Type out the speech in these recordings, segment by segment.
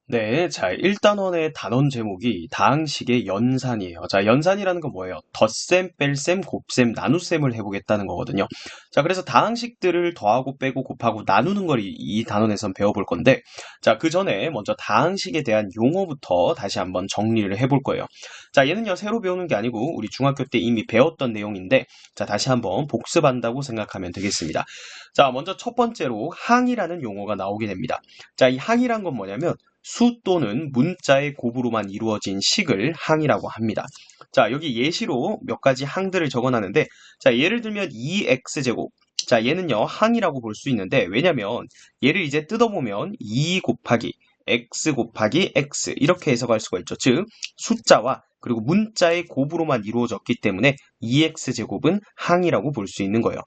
네, 자, 1단원의 단원 제목이 다항식의 연산이에요. 자, 연산이라는 건 뭐예요? 덧셈, 뺄셈, 곱셈, 나눗셈을 해보겠다는 거거든요. 자, 그래서 다항식들을 더하고 빼고 곱하고 나누는 걸 이 단원에선 배워볼 건데, 자, 그 전에 먼저 다항식에 대한 용어부터 다시 한번 정리를 해볼 거예요. 자, 얘는요, 새로 배우는 게 아니고 우리 중학교 때 이미 배웠던 내용인데, 자, 다시 한번 복습한다고 생각하면 되겠습니다. 자, 먼저 첫 번째로 항이라는 용어가 나오게 됩니다. 자, 이 항이란 건 뭐냐면, 수 또는 문자의 곱으로만 이루어진 식을 항이라고 합니다. 자, 여기 예시로 몇 가지 항들을 적어놨는데, 자, 예를 들면 2x제곱. 자, 얘는요, 항이라고 볼 수 있는데, 왜냐면 얘를 이제 뜯어보면 2 곱하기 x 곱하기 x 이렇게 해석할 수가 있죠. 즉, 숫자와 그리고 문자의 곱으로만 이루어졌기 때문에 2x제곱은 항이라고 볼 수 있는 거예요.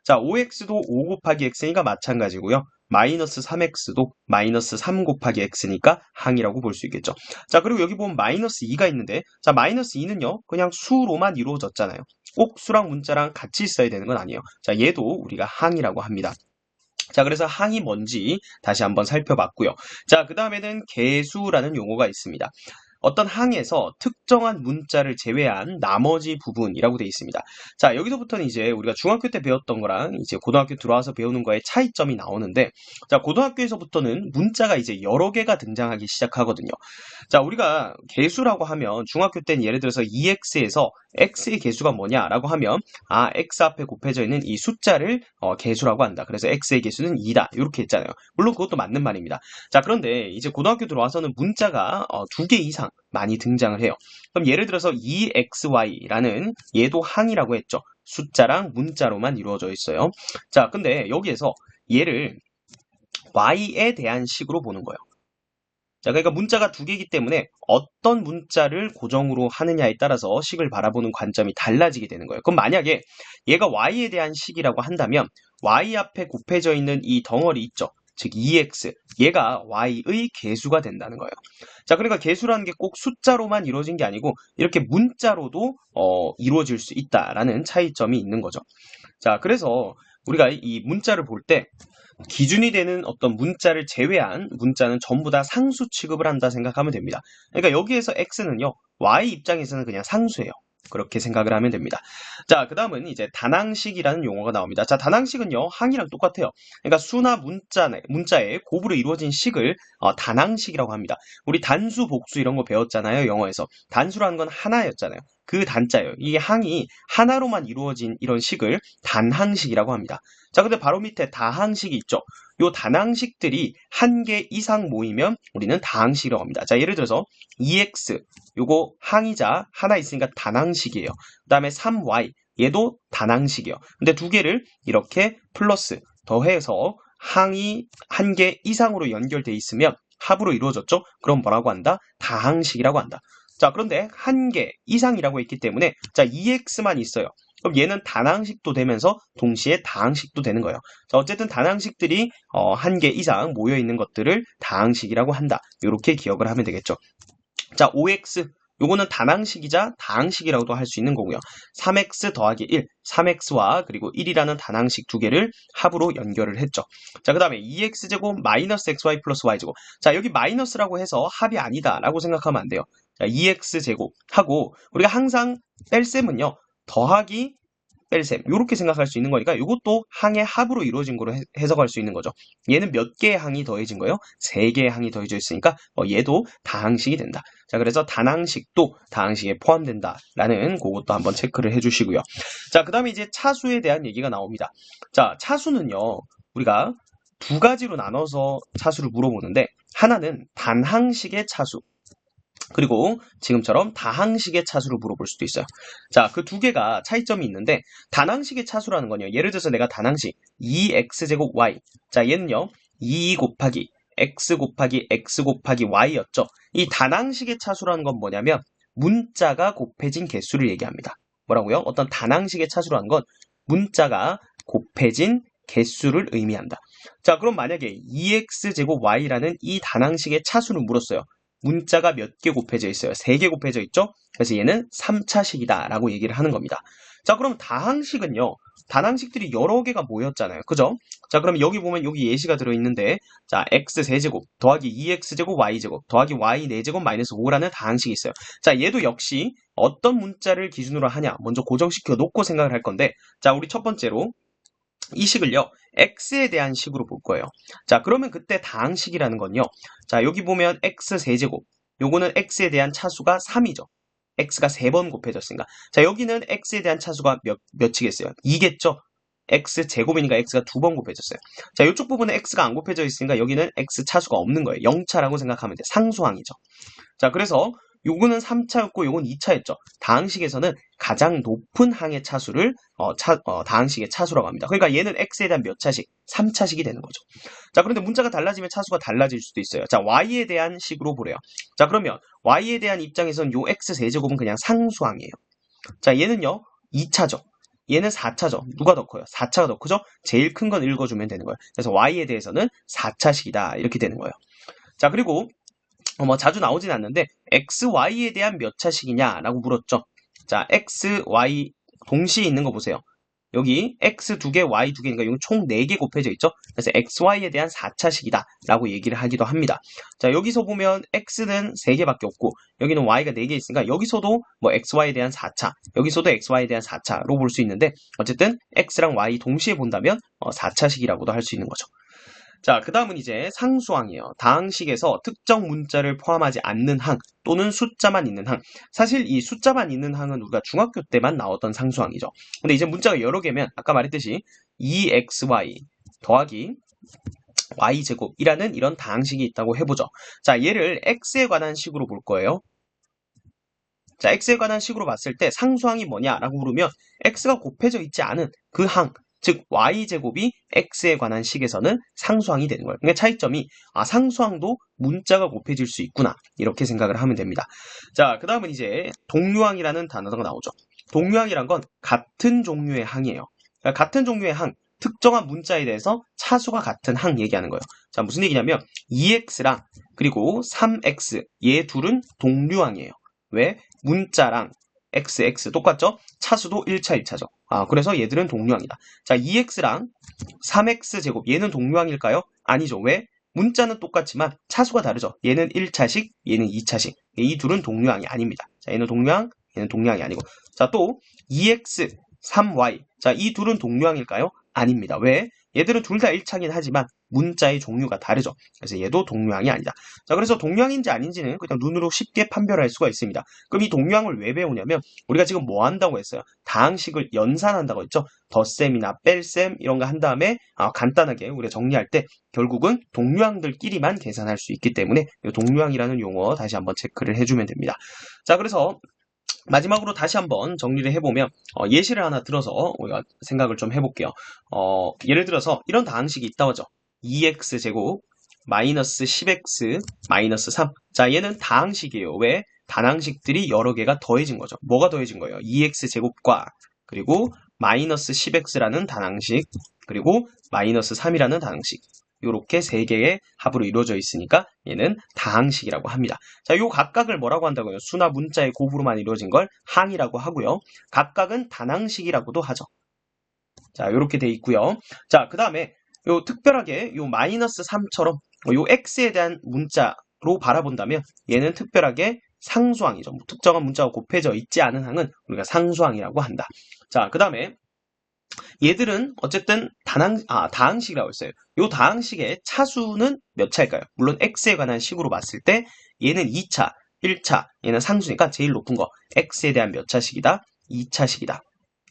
자, 5x도 5 곱하기 x니까 마찬가지고요. 마이너스 3x도 마이너스 3 곱하기 x니까 항이라고 볼 수 있겠죠. 자, 그리고 여기 보면 마이너스 2가 있는데, 자, 마이너스 2는요, 그냥 수로만 이루어졌잖아요. 꼭 수랑 문자랑 같이 있어야 되는 건 아니에요. 자, 얘도 우리가 항이라고 합니다. 자, 그래서 항이 뭔지 다시 한번 살펴봤고요. 자, 그 다음에는 계수라는 용어가 있습니다. 어떤 항에서 특정한 문자를 제외한 나머지 부분이라고 되어 있습니다. 자, 여기서부터는 이제 우리가 중학교 때 배웠던 거랑 이제 고등학교 들어와서 배우는 거에 차이점이 나오는데, 자, 고등학교에서부터는 문자가 이제 여러 개가 등장하기 시작하거든요. 자, 우리가 계수라고 하면 중학교 때는 예를 들어서 2x에서 x의 계수가 뭐냐라고 하면, 아, x 앞에 곱해져 있는 이 숫자를 계수라고 한다. 그래서 x의 계수는 2다. 이렇게 했잖아요. 물론 그것도 맞는 말입니다. 자, 그런데 이제 고등학교 들어와서는 문자가 2개 이상 많이 등장을 해요. 그럼 예를 들어서 2xy라는 얘도 항이라고 했죠. 숫자랑 문자로만 이루어져 있어요. 자, 근데 여기에서 얘를 y에 대한 식으로 보는 거예요. 자, 그러니까 문자가 2개이기 때문에 어떤 문자를 고정으로 하느냐에 따라서 식을 바라보는 관점이 달라지게 되는 거예요. 그럼 만약에 얘가 y에 대한 식이라고 한다면 y 앞에 곱해져 있는 이 덩어리 있죠. 즉 2x, 얘가 y의 계수가 된다는 거예요. 자, 그러니까 계수라는 게 꼭 숫자로만 이루어진 게 아니고 이렇게 문자로도 이루어질 수 있다라는 차이점이 있는 거죠. 자, 그래서 우리가 이 문자를 볼 때 기준이 되는 어떤 문자를 제외한 문자는 전부 다 상수 취급을 한다 생각하면 됩니다. 그러니까 여기에서 x는요, y 입장에서는 그냥 상수예요. 그렇게 생각을 하면 됩니다. 자, 그 다음은 이제 단항식이라는 용어가 나옵니다. 자, 단항식은요, 항이랑 똑같아요. 그러니까 수나 문자의 곱으로 이루어진 식을 단항식이라고 합니다. 우리 단수, 복수 이런 거 배웠잖아요, 영어에서. 단수라는 건 하나였잖아요. 그 단자예요. 이 항이 하나로만 이루어진 이런 식을 단항식이라고 합니다. 자, 근데 바로 밑에 다항식이 있죠. 요 단항식들이 한 개 이상 모이면 우리는 다항식이라고 합니다. 자, 예를 들어서 2x 요거 항이자 하나 있으니까 단항식이에요. 그 다음에 3y 얘도 단항식이에요. 근데 두 개를 이렇게 플러스 더해서 항이 한 개 이상으로 연결돼 있으면 합으로 이루어졌죠? 그럼 뭐라고 한다? 다항식이라고 한다. 자, 그런데 한 개 이상이라고 했기 때문에 자, 2x만 있어요. 그럼 얘는 단항식도 되면서 동시에 다항식도 되는 거예요. 자, 어쨌든 단항식들이 한 개 이상 모여 있는 것들을 다항식이라고 한다. 이렇게 기억을 하면 되겠죠. 자, 5x 요거는 단항식이자 다항식이라고도 할 수 있는 거고요. 3x 더하기 1, 3x와 그리고 1이라는 단항식 두 개를 합으로 연결을 했죠. 자, 그 다음에 2x제곱 마이너스 xy 플러스 y제곱. 자, 여기 마이너스라고 해서 합이 아니다라고 생각하면 안 돼요. 자, 2x제곱 하고 우리가 항상 뺄셈은요. 더하기 뺄셈 이렇게 생각할 수 있는 거니까 이것도 항의 합으로 이루어진 거로 해석할 수 있는 거죠. 얘는 몇 개의 항이 더해진 거예요? 3개의 항이 더해져 있으니까 얘도 다항식이 된다. 자, 그래서 단항식도 다항식에 포함된다라는 그것도 한번 체크를 해주시고요. 자, 그 다음에 이제 차수에 대한 얘기가 나옵니다. 자, 차수는요 우리가 두 가지로 나눠서 차수를 물어보는데 하나는 단항식의 차수, 그리고 지금처럼 다항식의 차수를 물어볼 수도 있어요. 자, 그 두 개가 차이점이 있는데 단항식의 차수라는 건요. 예를 들어서 내가 단항식 2x제곱 y. 자, 얘는요. 2 곱하기 x 곱하기 x 곱하기 y였죠. 이 단항식의 차수라는 건 뭐냐면 문자가 곱해진 개수를 얘기합니다. 뭐라고요? 어떤 단항식의 차수라는 건 문자가 곱해진 개수를 의미한다. 자, 그럼 만약에 2x제곱 y라는 이 단항식의 차수를 물었어요. 문자가 몇 개 곱해져 있어요? 3개 곱해져 있죠? 그래서 얘는 3차식이다 라고 얘기를 하는 겁니다. 자, 그럼 다항식은요. 다항식들이 여러 개가 모였잖아요. 그죠? 자, 그럼 여기 보면 여기 예시가 들어있는데, 자, x세제곱 더하기 2x제곱 y제곱 더하기 y 4제곱 마이너스 5라는 다항식이 있어요. 자, 얘도 역시 어떤 문자를 기준으로 하냐. 먼저 고정시켜 놓고 생각을 할 건데, 자, 우리 첫 번째로 이 식을요, x에 대한 식으로 볼 거예요. 자, 그러면 그때 다항식이라는 건요. 자, 여기 보면 x세제곱. 요거는 x에 대한 차수가 3이죠. x가 3번 곱해졌으니까. 자, 여기는 x에 대한 차수가 몇이겠어요? 2겠죠? x 제곱이니까 x가 2번 곱해졌어요. 자, 이쪽 부분에 x가 안 곱해져 있으니까 여기는 x 차수가 없는 거예요. 0차라고 생각하면 돼. 상수항이죠. 자, 그래서 요거는 3차였고 요건 2차였죠. 다항식에서는 가장 높은 항의 차수를 다항식의 차수라고 합니다. 그러니까 얘는 x에 대한 몇 차식? 3차식이 되는 거죠. 자, 그런데 문자가 달라지면 차수가 달라질 수도 있어요. 자, y에 대한 식으로 보래요. 자, 그러면 y에 대한 입장에서는 요 x 세제곱은 그냥 상수항이에요. 자, 얘는요 2차죠. 얘는 4차죠. 누가 더 커요? 4차가 더 크죠? 제일 큰 건 읽어주면 되는 거예요. 그래서 y에 대해서는 4차식이다 이렇게 되는 거예요. 자, 그리고 뭐 자주 나오진 않는데 xy에 대한 몇 차식이냐라고 물었죠. 자, x, y 동시에 있는 거 보세요. 여기 x 2개, y 2개니까 여기 총 4개 곱해져 있죠. 그래서 xy에 대한 4차식이다 라고 얘기를 하기도 합니다. 자, 여기서 보면 x는 3개밖에 없고 여기는 y가 4개 있으니까 여기서도 뭐 xy에 대한 4차, 여기서도 xy에 대한 4차로 볼 수 있는데 어쨌든 x랑 y 동시에 본다면 4차식이라고도 할 수 있는 거죠. 자, 그 다음은 이제 상수항이에요. 다항식에서 특정 문자를 포함하지 않는 항 또는 숫자만 있는 항. 사실 이 숫자만 있는 항은 우리가 중학교 때만 나왔던 상수항이죠. 근데 이제 문자가 여러 개면 아까 말했듯이 2xy 더하기 y제곱이라는 이런 다항식이 있다고 해보죠. 자, 얘를 x에 관한 식으로 볼 거예요. 자, x에 관한 식으로 봤을 때 상수항이 뭐냐라고 물으면 x가 곱해져 있지 않은 그 항, 즉 y제곱이 x에 관한 식에서는 상수항이 되는 거예요. 그러니까 차이점이 상수항도 문자가 곱해질 수 있구나 이렇게 생각을 하면 됩니다. 자, 그 다음은 이제 동류항이라는 단어가 나오죠. 동류항이란 건 같은 종류의 항이에요. 그러니까 같은 종류의 항, 특정한 문자에 대해서 차수가 같은 항 얘기하는 거예요. 자, 무슨 얘기냐면 2x랑 그리고 3x 얘 둘은 동류항이에요. 왜? 문자랑 x 똑같죠? 차수도 1차, 1차죠. 그래서 얘들은 동류항이다. 자, 2x랑 3x제곱 얘는 동류항일까요? 아니죠. 왜? 문자는 똑같지만 차수가 다르죠. 얘는 1차식, 얘는 2차식. 이 둘은 동류항이 아닙니다. 자, 얘는 동류항, 얘는 동류항이 아니고. 자, 또 2x, 3y. 자, 이 둘은 동류항일까요? 아닙니다. 왜? 얘들은 둘 다 1차긴 하지만 문자의 종류가 다르죠. 그래서 얘도 동류항이 아니다. 자, 그래서 동류항인지 아닌지는 그냥 눈으로 쉽게 판별할 수가 있습니다. 그럼 이 동류항을 왜 배우냐면 우리가 지금 뭐 한다고 했어요? 다항식을 연산한다고 했죠. 덧셈이나 뺄셈 이런 거 한 다음에 간단하게 우리가 정리할 때 결국은 동류항들끼리만 계산할 수 있기 때문에 이 동류항이라는 용어 다시 한번 체크를 해주면 됩니다. 자, 그래서 마지막으로 다시 한번 정리를 해보면 예시를 하나 들어서 우리가 생각을 좀 해볼게요. 예를 들어서 이런 다항식이 있다고 하죠. 2x제곱 마이너스 10x 마이너스 3. 자, 얘는 다항식이에요. 왜? 단항식들이 여러 개가 더해진 거죠. 뭐가 더해진 거예요? 2x제곱과 그리고 마이너스 10x라는 단항식 그리고 마이너스 3이라는 단항식. 이렇게 세 개의 합으로 이루어져 있으니까 얘는 다항식이라고 합니다. 자, 요 각각을 뭐라고 한다고요? 수나 문자의 곱으로만 이루어진 걸 항이라고 하고요. 각각은 단항식이라고도 하죠. 자, 이렇게 돼 있고요. 자, 그 다음에 요 특별하게 요 마이너스 3처럼 요 x에 대한 문자로 바라본다면 얘는 특별하게 상수항이죠. 특정한 문자가 곱해져 있지 않은 항은 우리가 상수항이라고 한다. 자, 그 다음에 얘들은 어쨌든 다항식이라고 했어요. 이 다항식의 차수는 몇 차일까요? 물론 x에 관한 식으로 봤을 때 얘는 2차, 1차, 얘는 상수니까 제일 높은 거 x에 대한 몇 차식이다? 2차식이다.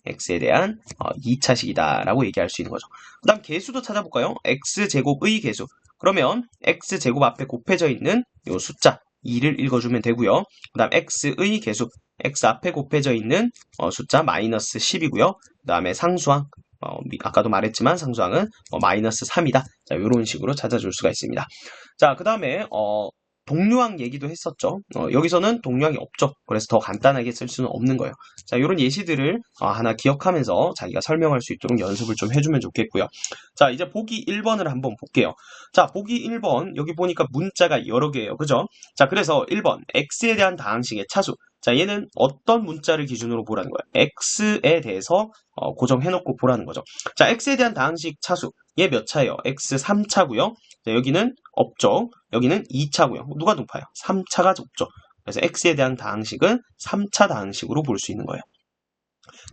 x에 대한 2차식이다 라고 얘기할 수 있는 거죠. 그 다음 개수도 찾아볼까요? x제곱의 개수. 그러면 x제곱 앞에 곱해져 있는 이 숫자 2를 읽어주면 되고요. 그 다음 x의 개수. x 앞에 곱해져 있는 숫자 마이너스 10이고요. 그 다음에 상수항. 아까도 말했지만 상수항은 마이너스 3이다. 자, 이런 식으로 찾아줄 수가 있습니다. 자, 그 다음에 동류항 얘기도 했었죠. 여기서는 동류항이 없죠. 그래서 더 간단하게 쓸 수는 없는 거예요. 자, 이런 예시들을 하나 기억하면서 자기가 설명할 수 있도록 연습을 좀 해주면 좋겠고요. 자, 이제 보기 1번을 한번 볼게요. 자, 보기 1번 여기 보니까 문자가 여러 개예요. 그죠? 자, 그래서 1번 x에 대한 다항식의 차수. 자, 얘는 어떤 문자를 기준으로 보라는 거야? x에 대해서 고정해놓고 보라는 거죠. 자, x에 대한 다항식 차수. 얘 몇 차예요? x 3차고요. 자, 여기는 없죠. 여기는 2차고요. 누가 높아요? 3차가 높죠. 그래서 x에 대한 다항식은 3차 다항식으로 볼 수 있는 거예요.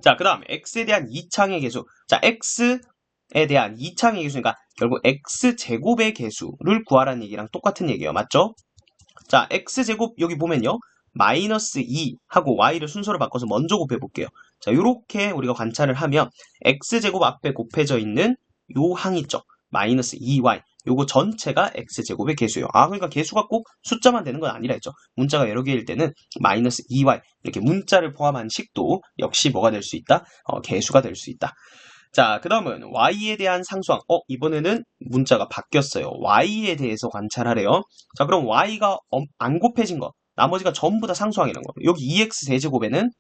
자, 그 다음 x에 대한 2창의 개수. 자, x에 대한 2창의 개수니까 결국 x제곱의 개수를 구하라는 얘기랑 똑같은 얘기예요. 맞죠? 자, x제곱 여기 보면요. 마이너스 2 하고 y를 순서로 바꿔서 먼저 곱해볼게요. 자, 요렇게 우리가 관찰을 하면 x제곱 앞에 곱해져 있는 요 항 있죠. 마이너스 2y. 요거 전체가 x제곱의 개수예요. 아, 그러니까 개수가 꼭 숫자만 되는 건 아니라 했죠. 문자가 여러 개일 때는 마이너스 2y 이렇게 문자를 포함한 식도 역시 뭐가 될 수 있다? 개수가 될 수 있다. 자, 그 다음은 y에 대한 상수항. 이번에는 문자가 바뀌었어요. y에 대해서 관찰하래요. 자, 그럼 y가 안 곱해진 거. 나머지가 전부 다 상수항이라는 거. 여기 2x 세제곱에는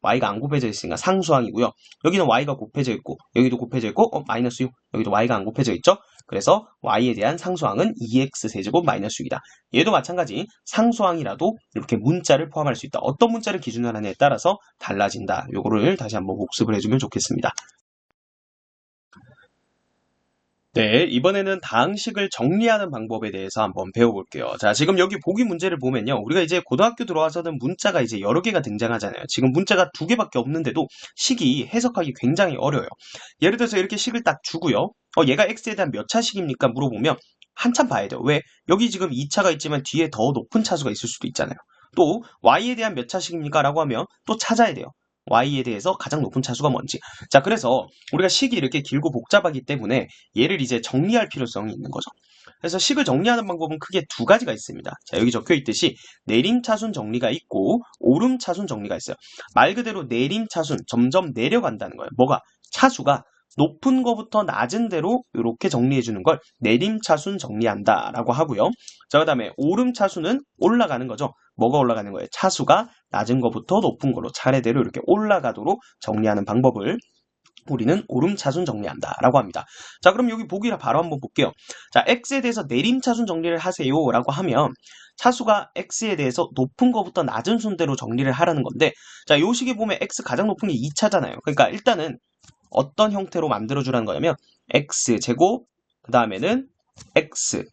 y가 안 곱해져 있으니까 상수항이고요. 여기는 y가 곱해져 있고, 여기도 곱해져 있고, 마이너스 6. 여기도 y가 안 곱해져 있죠? 그래서 y에 대한 상수항은 2x 세제곱 마이너스 6이다. 얘도 마찬가지 상수항이라도 이렇게 문자를 포함할 수 있다. 어떤 문자를 기준으로 하느냐에 따라서 달라진다. 요거를 다시 한번 복습을 해주면 좋겠습니다. 네, 이번에는 다항식을 정리하는 방법에 대해서 한번 배워볼게요. 자, 지금 여기 보기 문제를 보면요. 우리가 이제 고등학교 들어와서는 문자가 이제 여러 개가 등장하잖아요. 지금 문자가 2개밖에 없는데도 식이 해석하기 굉장히 어려워요. 예를 들어서 이렇게 식을 딱 주고요. 얘가 x에 대한 몇 차식입니까? 물어보면 한참 봐야 돼요. 왜? 여기 지금 2차가 있지만 뒤에 더 높은 차수가 있을 수도 있잖아요. 또 y에 대한 몇 차식입니까? 라고 하면 또 찾아야 돼요. y에 대해서 가장 높은 차수가 뭔지. 자, 그래서 우리가 식이 이렇게 길고 복잡하기 때문에 얘를 이제 정리할 필요성이 있는 거죠. 그래서 식을 정리하는 방법은 크게 2가지가 있습니다. 자, 여기 적혀 있듯이 내림차순 정리가 있고 오름차순 정리가 있어요. 말 그대로 내림차순, 점점 내려간다는 거예요. 뭐가? 차수가 높은 거부터 낮은 대로 이렇게 정리해 주는 걸 내림차순 정리한다라고 하고요. 자, 그다음에 오름차순은 올라가는 거죠. 뭐가 올라가는 거예요? 차수가 낮은 거부터 높은 거로 차례대로 이렇게 올라가도록 정리하는 방법을 우리는 오름차순 정리한다라고 합니다. 자, 그럼 여기 보기를 바로 한번 볼게요. 자, x에 대해서 내림차순 정리를 하세요라고 하면 차수가 x에 대해서 높은 거부터 낮은 순대로 정리를 하라는 건데, 자, 요 식에 보면 x 가장 높은 게 2차잖아요. 그러니까 일단은 어떤 형태로 만들어주라는 거냐면 x제곱, 그 다음에는 x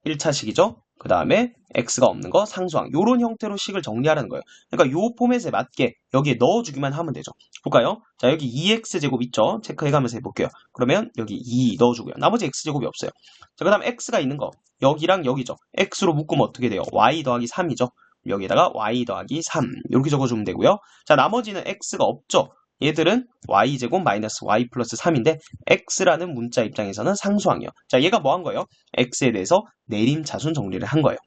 1차식이죠. 그 다음에 x가 없는 거 상수항 요런 형태로 식을 정리하라는 거예요. 그러니까 요 포맷에 맞게 여기에 넣어주기만 하면 되죠. 볼까요? 자, 여기 2x제곱 있죠? 체크해가면서 해볼게요. 그러면 여기 2 넣어주고요. 나머지 x제곱이 없어요. 자, 그 다음 x가 있는 거 여기랑 여기죠. x로 묶으면 어떻게 돼요? y 더하기 3이죠. 여기다가 y 더하기 3 이렇게 적어주면 되고요. 자, 나머지는 x가 없죠. 얘들은 y제곱 마이너스 y 플러스 3인데 x라는 문자 입장에서는 상수항이요. 자, 얘가 뭐 한 거예요? x에 대해서 내림차순 정리를 한 거예요.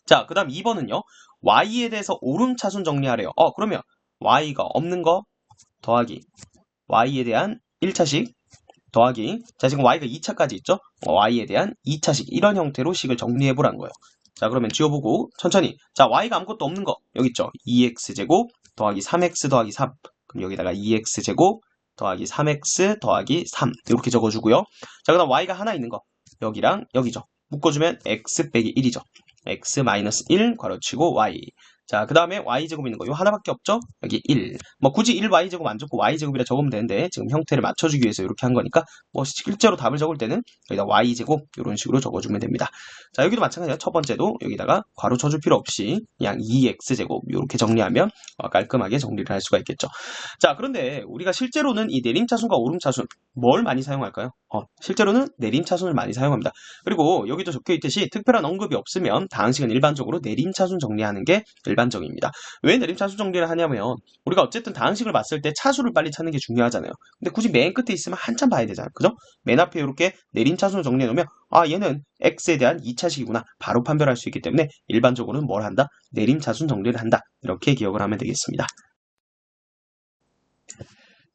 자, 그 다음 2번은요. y에 대해서 오름차순 정리하래요. 그러면 y가 없는 거 더하기 y에 대한 1차식 더하기, 자, 지금 y가 2차까지 있죠? y에 대한 2차식 이런 형태로 식을 정리해보라는 거예요. 자, 그러면 지워보고 천천히. 자, y가 아무것도 없는 거 여기 있죠? 2x제곱 더하기 3x 더하기 3. 그럼 여기다가 2x제곱 더하기 3x 더하기 3 이렇게 적어주고요. 자, 그 다음 y가 하나 있는 거 여기랑 여기죠. 묶어주면 x 빼기 1이죠. x 마이너스 1 괄호치고 y. 자, 그 다음에 y제곱 있는 거 요 하나밖에 없죠? 여기 1. 뭐 굳이 1y제곱 안 적고 y제곱이라 적으면 되는데 지금 형태를 맞춰주기 위해서 이렇게 한 거니까 뭐 실제로 답을 적을 때는 여기다 y제곱 이런 식으로 적어주면 됩니다. 자, 여기도 마찬가지야. 첫 번째도 여기다가 괄호 쳐줄 필요 없이 그냥 2x제곱 이렇게 정리하면 깔끔하게 정리를 할 수가 있겠죠. 자, 그런데 우리가 실제로는 이 내림차순과 오름차순 뭘 많이 사용할까요? 실제로는 내림차순을 많이 사용합니다. 그리고 여기도 적혀 있듯이 특별한 언급이 없으면 다항식은 일반적으로 내림차순 정리하는 게 일반적입니다. 왜 내림차순 정리를 하냐면 우리가 어쨌든 다항식을 봤을 때 차수를 빨리 찾는 게 중요하잖아요. 근데 굳이 맨 끝에 있으면 한참 봐야 되잖아요. 그죠? 맨 앞에 이렇게 내림차순을 정리해 놓으면 얘는 x에 대한 2차식이구나 바로 판별할 수 있기 때문에 일반적으로는 뭘 한다? 내림차순 정리를 한다. 이렇게 기억을 하면 되겠습니다.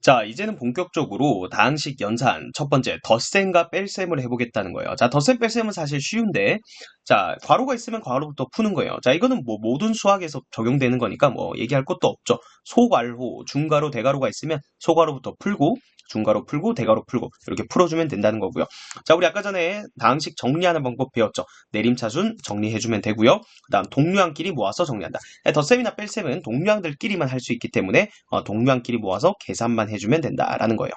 자, 이제는 본격적으로 다항식 연산 첫 번째 덧셈과 뺄셈을 해보겠다는 거예요. 자, 덧셈 뺄셈은 사실 쉬운데 자, 괄호가 있으면 괄호부터 푸는 거예요. 자, 이거는 뭐 모든 수학에서 적용되는 거니까 뭐 얘기할 것도 없죠. 소괄호, 중괄호, 대괄호가 있으면 소괄호부터 풀고 중괄호 풀고 대괄호 풀고 이렇게 풀어주면 된다는 거고요. 자, 우리 아까 전에 다항식 정리하는 방법 배웠죠. 내림차순 정리해주면 되고요. 그 다음 동류항끼리 모아서 정리한다. 덧셈이나 뺄셈은 동류항들끼리만 할 수 있기 때문에 동류항끼리 모아서 계산만 해주면 된다라는 거예요.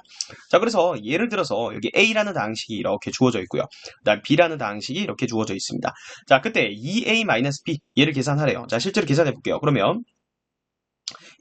자, 그래서 예를 들어서 여기 A라는 다항식이 이렇게 주어져 있고요. 그 다음 B라는 다항식이 이렇게 주어져 있습니다. 자, 그때 2A-B 얘를 계산하래요. 자, 실제로 계산해 볼게요. 그러면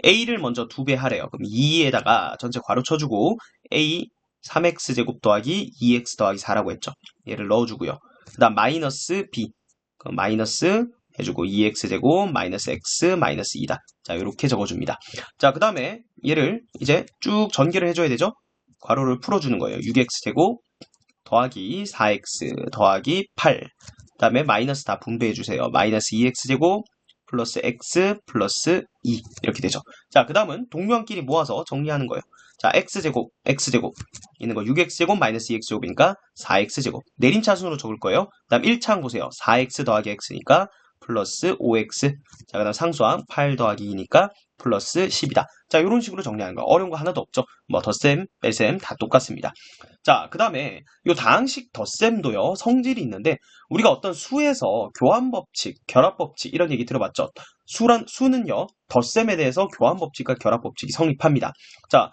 A를 먼저 2배 하래요. 그럼 2에다가 전체 괄호 쳐주고 A 3x제곱 더하기 2x 더하기 4라고 했죠. 얘를 넣어주고요. 그 다음 마이너스 B 그럼 마이너스 해주고 2x제곱 마이너스 x 마이너스 2다. 자, 이렇게 적어줍니다. 자, 그 다음에 얘를 이제 쭉 전개를 해줘야 되죠. 괄호를 풀어주는 거예요. 6x제곱 더하기 4x 더하기 8. 그 다음에 마이너스 다 분배해주세요. 마이너스 2x제곱 플러스 x 플러스 2 이렇게 되죠. 자, 그 다음은 동류항끼리 모아서 정리하는 거예요. 자, x제곱 있는 거 6x제곱 마이너스 2x제곱이니까 4x제곱 내림차순으로 적을 거예요. 그 다음 1차항 보세요. 4x 더하기 x니까 플러스 5x. 자, 그 다음 상수항 8 더하기 2니까 플러스 10이다. 자, 이런 식으로 정리하는 거 어려운 거 하나도 없죠. 뭐 덧셈, 뺄셈 다 똑같습니다. 자, 그 다음에 이 다항식 덧셈도요 성질이 있는데 우리가 어떤 수에서 교환법칙, 결합법칙 이런 얘기 들어봤죠. 수는요 덧셈에 대해서 교환법칙과 결합법칙이 성립합니다. 자,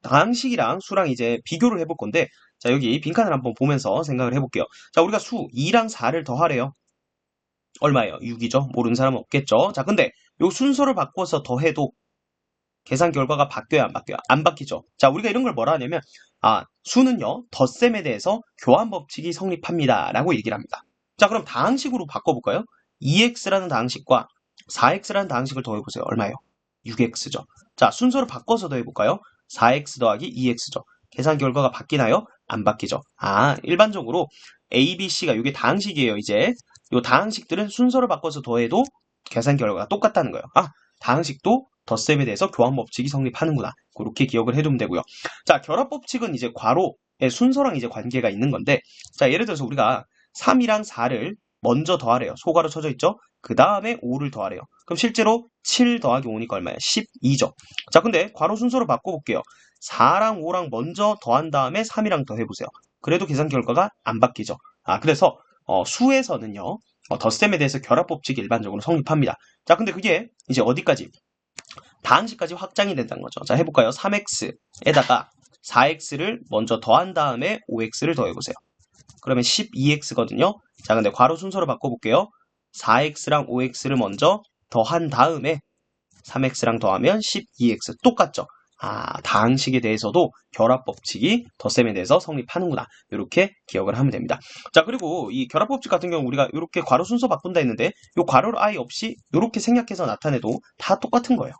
다항식이랑 수랑 이제 비교를 해볼 건데 자, 여기 빈칸을 한번 보면서 생각을 해볼게요. 자, 우리가 수 2랑 4를 더하래요. 얼마예요? 6이죠. 모르는 사람은 없겠죠. 자, 근데 요 순서를 바꿔서 더해도 계산 결과가 바뀌어야 안 바뀌어요? 안 바뀌죠. 자, 우리가 이런 걸 뭐라 하냐면 수는요 덧셈에 대해서 교환법칙이 성립합니다 라고 얘기를 합니다. 자, 그럼 다항식으로 바꿔볼까요? 2x라는 다항식과 4x라는 다항식을 더해보세요. 얼마예요? 6x죠. 자, 순서를 바꿔서 더해볼까요? 4x 더하기 2x죠. 계산 결과가 바뀌나요? 안 바뀌죠. 일반적으로 A, B, C가 이게 다항식이에요. 이제 이 다항식들은 순서를 바꿔서 더해도 계산 결과가 똑같다는 거예요. 다항식도 덧셈에 대해서 교환법칙이 성립하는구나. 그렇게 기억을 해두면 되고요. 자, 결합법칙은 이제 괄호의 순서랑 이제 관계가 있는 건데, 자, 예를 들어서 우리가 3이랑 4를 먼저 더하래요. 소괄호 쳐져 있죠? 그 다음에 5를 더하래요. 그럼 실제로 7 더하기 5니까 얼마예요? 12죠. 자, 근데 괄호 순서로 바꿔볼게요. 4랑 5랑 먼저 더한 다음에 3이랑 더해보세요. 그래도 계산 결과가 안 바뀌죠. 그래서 수에서는요, 덧셈에 대해서 결합법칙이 일반적으로 성립합니다. 자, 근데 그게 이제 어디까지? 다항식까지 확장이 된다는 거죠. 자, 해볼까요? 3x에다가 4x를 먼저 더한 다음에 5x를 더해보세요. 그러면 12x거든요. 자, 근데 괄호 순서로 바꿔볼게요. 4x랑 5x를 먼저 더한 다음에 3x랑 더하면 12x. 똑같죠? 다항식에 대해서도 결합법칙이 덧셈에 대해서 성립하는구나. 이렇게 기억을 하면 됩니다. 자, 그리고 이 결합법칙 같은 경우 우리가 이렇게 괄호 순서 바꾼다 했는데 이 괄호를 아예 없이 이렇게 생략해서 나타내도 다 똑같은 거예요.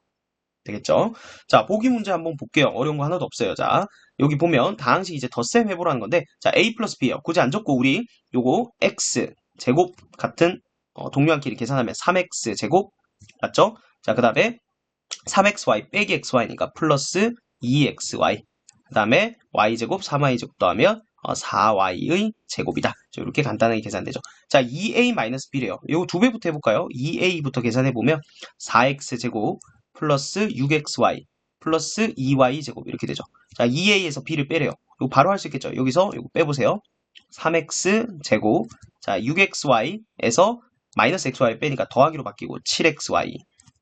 되겠죠? 자, 보기 문제 한번 볼게요. 어려운 거 하나도 없어요. 자, 여기 보면 다항식 이제 덧셈 해보라는 건데, 자, a 플러스 b예요. 굳이 안 적고 우리 요거 x 제곱 같은 동류항끼리 계산하면 3x 제곱 맞죠? 자, 그 다음에 3xy 빼기 xy니까 플러스 2xy 그 다음에 y제곱 3y제곱 더하면 4y의 제곱이다. 이렇게 간단하게 계산되죠. 자, 2a-b래요. 이거 두 배부터 해볼까요? 2a부터 계산해보면 4x제곱 플러스 6xy 플러스 2y제곱 이렇게 되죠. 자, 2a에서 b를 빼래요. 이거 바로 할 수 있겠죠. 여기서 이거 빼보세요. 3x제곱 자, 6xy에서 마이너스 xy 빼니까 더하기로 바뀌고 7xy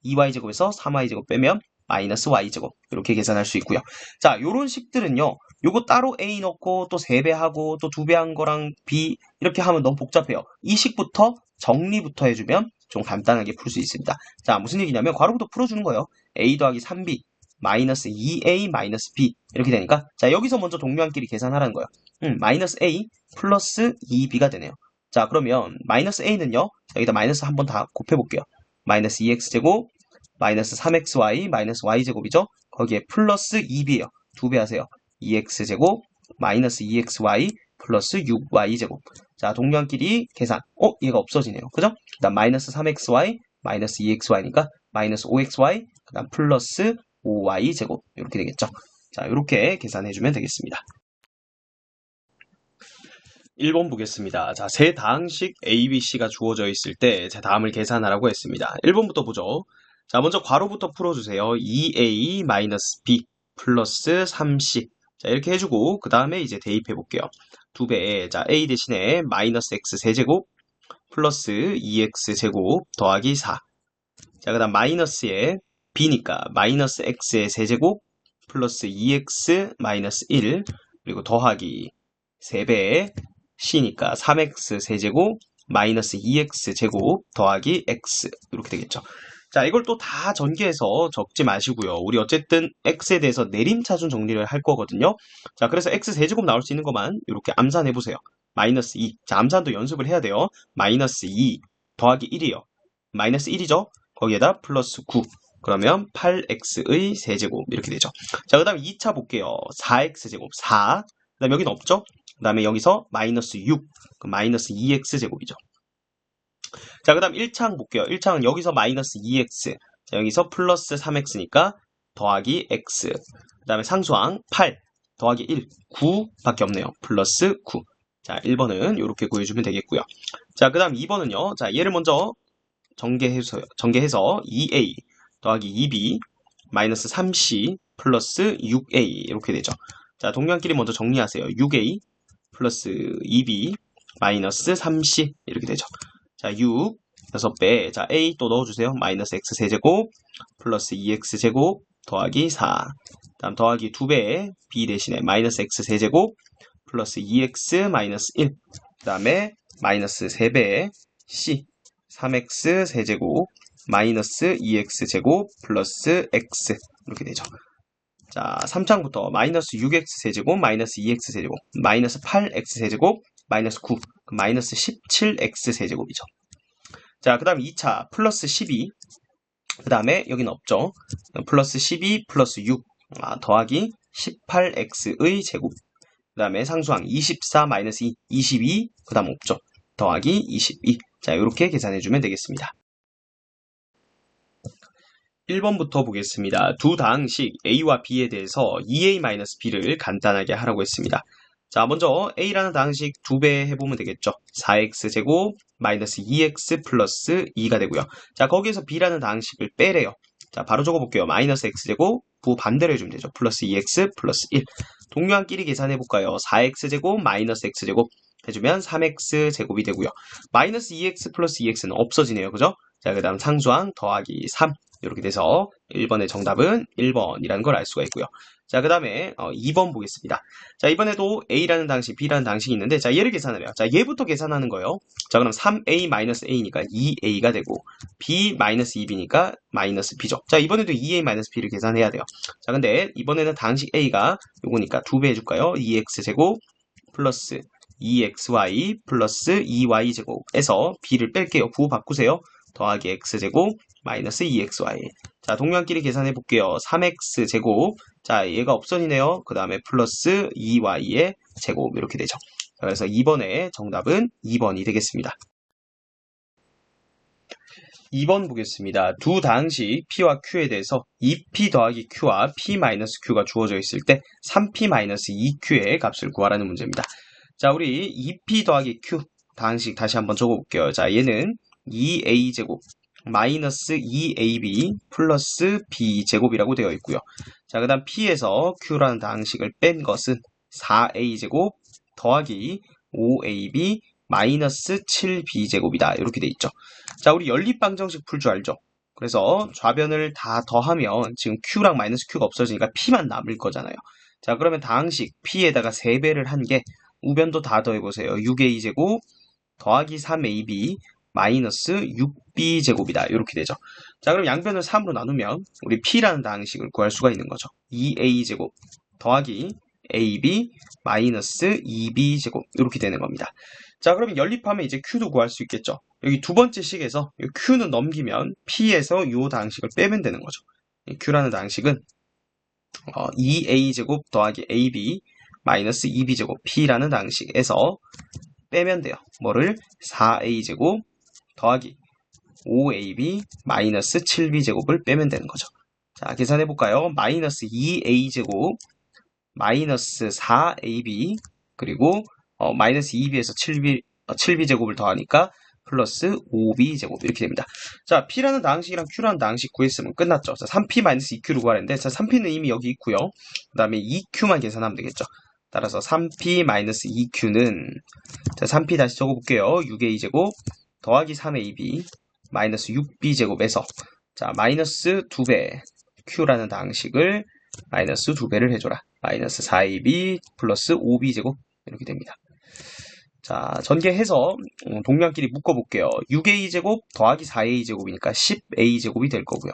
2y제곱에서 3y제곱 빼면 마이너스 y제곱 이렇게 계산할 수 있고요. 자, 요런 식들은요. 요거 따로 a 넣고 또 3배 하고 또 2배 한 거랑 b 이렇게 하면 너무 복잡해요. 이 식부터 정리부터 해주면 좀 간단하게 풀 수 있습니다. 자, 무슨 얘기냐면 괄호부터 풀어주는 거예요. a 더하기 3b 마이너스 2a 마이너스 b 이렇게 되니까 자, 여기서 먼저 동류항끼리 계산하라는 거예요. 마이너스 a 플러스 2b가 되네요. 자, 그러면 마이너스 a는요. 여기다 마이너스 한번 다 곱해볼게요. 마이너스 2x제곱 마이너스 3xy 마이너스 y제곱이죠. 거기에 플러스 2b예요. 2배 하세요. 2x제곱 마이너스 2xy 플러스 6y제곱. 자, 동류항끼리 계산. 얘가 없어지네요. 그죠? 그 다음 마이너스 3xy 마이너스 2xy니까 마이너스 5xy 그 다음 플러스 5y제곱 이렇게 되겠죠. 자, 이렇게 계산해주면 되겠습니다. 1번 보겠습니다. 자, 세 다항식 A, B, C가 주어져 있을 때 제 다음을 계산하라고 했습니다. 1번부터 보죠. 자, 먼저 괄호부터 풀어주세요. 2A-B 플러스 3C. 자, 이렇게 해주고, 그 다음에 이제 대입해 볼게요. 2배, 자, A 대신에 마이너스 X 세제곱 플러스 2X 제곱 더하기 4. 자, 그 다음 마이너스에 B니까 마이너스 X의 세제곱 플러스 2X 마이너스 1 그리고 더하기 3배에 C니까 3X 세제곱 마이너스 2X 제곱 더하기 X 이렇게 되겠죠. 자, 이걸 또 다 전개해서 적지 마시고요. 우리 어쨌든 X에 대해서 내림차순 정리를 할 거거든요. 자, 그래서 X 세제곱 나올 수 있는 것만 이렇게 암산해 보세요. 마이너스 2. 자, 암산도 연습을 해야 돼요. 마이너스 2 더하기 1이요. 마이너스 1이죠. 거기에다 플러스 9. 그러면 8x의 세제곱 이렇게 되죠. 자, 그 다음에 2차 볼게요. 4x제곱 4. 그 다음에 여기는 없죠. 그 다음에 여기서 마이너스 6. 그럼 마이너스 2x제곱이죠. 자, 그 다음 1차항 볼게요. 1차항은 여기서 마이너스 2x. 자, 여기서 플러스 3x니까 더하기 x. 그 다음에 상수항 8 더하기 1. 9밖에 없네요. 플러스 9. 자, 1번은 이렇게 구해주면 되겠고요. 자, 그 다음 2번은요. 자, 얘를 먼저 전개해서 2a 더하기 2b 마이너스 3c 플러스 6a 이렇게 되죠. 자, 동량끼리 먼저 정리하세요. 6a 플러스 2b 마이너스 3c 이렇게 되죠. 자, 6 6배. 자, a 또 넣어주세요. 마이너스 x 세제곱 플러스 2x 제곱 더하기 4. 다음 더하기 2배 b 대신에 마이너스 x 세제곱 플러스 2x 마이너스 1. 그 다음에 마이너스 3배 c 3x 세제곱 마이너스 2x 제곱 플러스 x 이렇게 되죠. 자, 3창부터 마이너스 6x 세제곱 마이너스 2x 세제곱 마이너스 8x 세제곱 마이너스 9 마이너스 17x 세제곱이죠. 자, 그 다음 2차 플러스 12. 그 다음에 여기는 없죠. 플러스 12 플러스 6 더하기 18x의 제곱. 그 다음에 상수항 24 마이너스 2 22. 그 다음 없죠. 더하기 22. 자, 이렇게 계산해주면 되겠습니다. 1번부터 보겠습니다. 두 다항식 A와 B에 대해서 2A-B를 간단하게 하라고 했습니다. 자, 먼저 A라는 다항식 2배 해보면 되겠죠. 4X제곱 마이너스 2X 플러스 2가 되고요. 자, 거기에서 B라는 다항식을 빼래요. 자, 바로 적어볼게요. 마이너스 X제곱 부 반대로 해주면 되죠. 플러스 2X 플러스 1. 동료한끼리 계산해볼까요? 4X제곱 마이너스 X제곱 해주면 3x 제곱이 되고요. 마이너스 2x 플러스 2x는 없어지네요. 그죠? 자, 그 다음 상수항 더하기 3 이렇게 돼서 1번의 정답은 1번이라는 걸 알 수가 있고요. 자, 그 다음에 2번 보겠습니다. 자, 이번에도 A라는 당식, B라는 당식이 있는데 자, 얘를 계산하래요. 자, 얘부터 계산하는 거예요. 자, 그럼 3A-A니까 2A가 되고 B-2B니까 마이너스 B죠. 자, 이번에도 2A-B를 계산해야 돼요. 자, 근데 이번에는 당식 A가 요거니까 2배 해줄까요? 2X제곱 플러스 2xy 플러스 2y제곱에서 b를 뺄게요. 부호 바꾸세요. 더하기 x제곱 마이너스 2xy. 자, 동량끼리 계산해 볼게요. 3x제곱. 자, 얘가 없어지네요. 그 다음에 플러스 2y의 제곱 이렇게 되죠. 자, 그래서 2번의 정답은 2번이 되겠습니다. 2번 보겠습니다. 두 다항식 P와 Q에 대해서 2P 더하기 Q와 P-Q가 주어져 있을 때 3P-2Q의 값을 구하라는 문제입니다. 자, 우리 2P 더하기 Q 다항식 다시 한번 적어볼게요. 자, 얘는 2A제곱 마이너스 2AB 플러스 B제곱이라고 되어 있고요. 자, 그 다음 P에서 Q라는 다항식을 뺀 것은 4A제곱 더하기 5AB 마이너스 7B제곱이다. 이렇게 돼 있죠. 자, 우리 연립방정식 풀 줄 알죠? 그래서 좌변을 다 더하면 지금 Q랑 마이너스 Q가 없어지니까 P만 남을 거잖아요. 자, 그러면 다항식 P에다가 3배를 한 게 우변도 다 더해보세요. 6a제곱 더하기 3ab 마이너스 6b제곱이다. 이렇게 되죠. 자, 그럼 양변을 3으로 나누면 우리 P라는 다항식을 구할 수가 있는 거죠. 2a제곱 더하기 ab 마이너스 2b제곱 이렇게 되는 겁니다. 자, 그러면 연립하면 이제 Q도 구할 수 있겠죠. 여기 두 번째 식에서 Q는 넘기면 P에서 이 다항식을 빼면 되는 거죠. Q라는 다항식은 2a제곱 더하기 ab 마이너스 2b제곱 P라는 다항식에서 빼면 돼요. 뭐를? 4a제곱 더하기 5ab 마이너스 7b제곱을 빼면 되는 거죠. 자, 계산해볼까요? 마이너스 2a제곱 마이너스 4ab 그리고 마이너스 2b에서 7b제곱을 더하니까 플러스 5b제곱 이렇게 됩니다. 자, p라는 다항식이랑 q라는 다항식 구했으면 끝났죠. 자, 3p-2q를 구하는데 자, 3p는 이미 여기 있고요. 그 다음에 2q만 계산하면 되겠죠. 따라서 3p-2q는 자, 3p 다시 적어볼게요. 6a제곱 더하기 3ab 마이너스 6b제곱에서 자, 마이너스 2배 q라는 다항식을 마이너스 2배를 해줘라. 마이너스 4ab 플러스 5b제곱 이렇게 됩니다. 자, 전개해서 동량끼리 묶어볼게요. 6a제곱 더하기 4a제곱이니까 10a제곱이 될 거고요.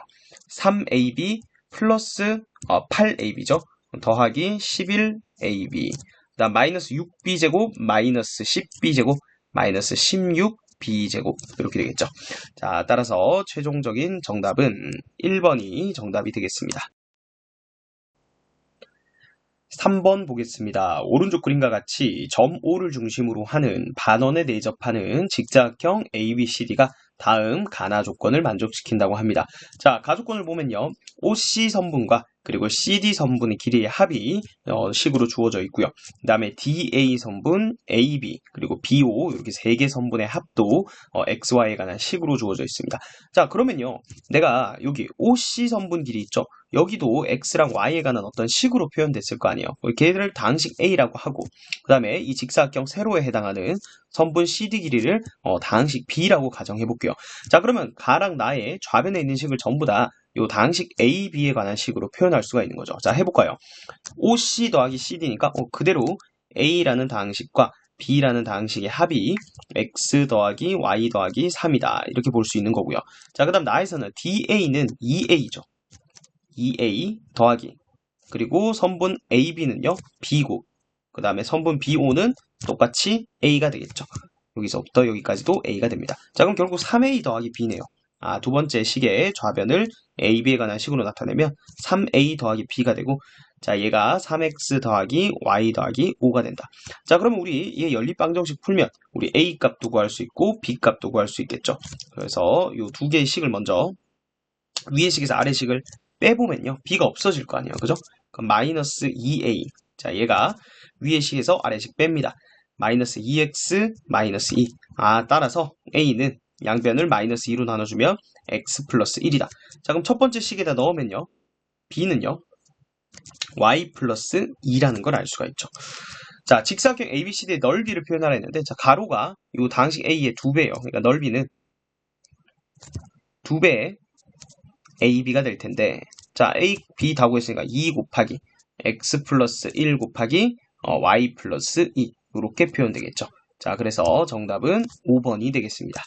3ab 플러스 8ab죠. 더하기 11ab 그 다음 마이너스 6b제곱 마이너스 10b제곱 마이너스 16b제곱 이렇게 되겠죠. 자, 따라서 최종적인 정답은 1번이 정답이 되겠습니다. 3번 보겠습니다. 오른쪽 그림과 같이 점 O를 중심으로 하는 반원에 내접하는 직사각형 ABCD가 다음 가나 조건을 만족시킨다고 합니다. 자, 가조건을 보면요. OC 선분과 그리고 CD 선분의 길이의 합이 식으로 주어져 있고요. 그 다음에 DA 선분, AB, 그리고 BO 이렇게 세 개 선분의 합도 XY에 관한 식으로 주어져 있습니다. 자, 그러면요. 내가 여기 OC 선분 길이 있죠. 여기도 X랑 Y에 관한 어떤 식으로 표현됐을 거 아니에요. 걔를 다항식 A라고 하고 그 다음에 이 직사각형 세로에 해당하는 선분 CD 길이를 다항식 B라고 가정해 볼게요. 자, 그러면 가랑 나의 좌변에 있는 식을 전부 다 이 다항식 A, B에 관한 식으로 표현할 수가 있는 거죠. 자, 해볼까요? OC 더하기 CD니까 그대로 A라는 다항식과 B라는 다항식의 합이 X 더하기 Y 더하기 3이다. 이렇게 볼 수 있는 거고요. 자, 그 다음 나에서는 DA는 2A죠. 2A 더하기 그리고 선분 AB는요 B고 그 다음에 선분 BO는 똑같이 A가 되겠죠. 여기서부터 여기까지도 A가 됩니다. 자, 그럼 결국 3A 더하기 B네요. 두 번째 식의 좌변을 AB에 관한 식으로 나타내면 3A 더하기 B가 되고 자, 얘가 3X 더하기 Y 더하기 5가 된다. 자, 그러면 우리 얘 연립방정식 풀면 우리 A 값도 구할 수 있고 B 값도 구할 수 있겠죠. 그래서 이 두 개의 식을 먼저 위의 식에서 아래 식을 빼보면요. B가 없어질 거 아니에요. 그죠? 그럼 마이너스 2A. 자, 얘가 위의 식에서 아래 식 뺍니다. 마이너스 2X 마이너스 2. 따라서 A는 양변을 마이너스 2로 나눠주면 X 플러스 1이다. 자, 그럼 첫 번째 식에다 넣으면요. B는요. Y 플러스 2라는 걸 알 수가 있죠. 자, 직사각형 ABCD의 넓이를 표현하라 했는데 자, 가로가 이 다항식 A의 2배예요. 그러니까 넓이는 2배의 AB가 될 텐데 자, A, B 다 구했으니까 2 곱하기 X 플러스 1 곱하기 Y 플러스 2 이렇게 표현되겠죠. 자, 그래서 정답은 5번이 되겠습니다.